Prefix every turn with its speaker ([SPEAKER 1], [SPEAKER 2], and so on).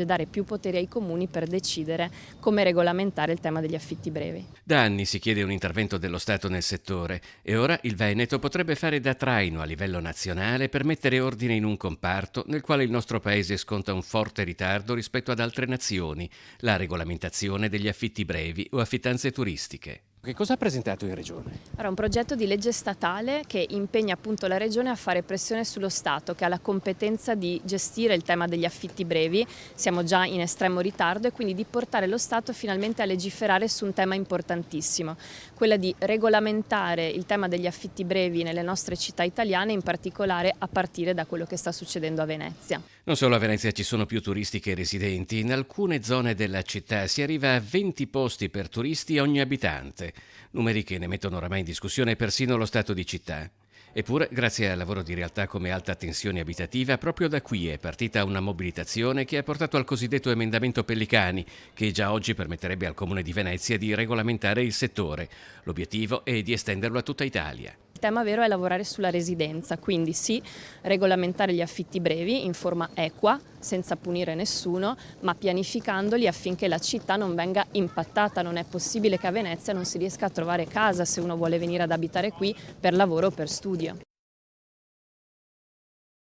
[SPEAKER 1] dare più poteri ai comuni per decidere come regolamentare il tema degli affitti brevi.
[SPEAKER 2] Da anni si chiede un intervento dello Stato nel settore e ora il Veneto potrebbe fare da traino a livello nazionale per mettere ordine in un comparto nel quale il nostro paese sconta un forte ritardo rispetto ad altre nazioni, la regolamentazione degli affitti brevi o affittanze turistiche. Che cosa ha presentato in regione?
[SPEAKER 1] Era un progetto di legge statale che impegna appunto la Regione a fare pressione sullo Stato, che ha la competenza di gestire il tema degli affitti brevi. Siamo già in estremo ritardo, e quindi di portare lo Stato finalmente a legiferare su un tema importantissimo, quella di regolamentare il tema degli affitti brevi nelle nostre città italiane, in particolare a partire da quello che sta succedendo a Venezia.
[SPEAKER 2] Non solo a Venezia ci sono più turisti che residenti, in alcune zone della città si arriva a 20 posti per turisti ogni abitante, numeri che ne mettono oramai in discussione persino lo stato di città. Eppure, grazie al lavoro di realtà come Alta Tensione Abitativa, proprio da qui è partita una mobilitazione che ha portato al cosiddetto emendamento Pellicani, che già oggi permetterebbe al Comune di Venezia di regolamentare il settore. L'obiettivo è di estenderlo a tutta Italia.
[SPEAKER 1] Il tema vero è lavorare sulla residenza, quindi sì, regolamentare gli affitti brevi in forma equa, senza punire nessuno, ma pianificandoli affinché la città non venga impattata. Non è possibile che a Venezia non si riesca a trovare casa se uno vuole venire ad abitare qui per lavoro o per studio.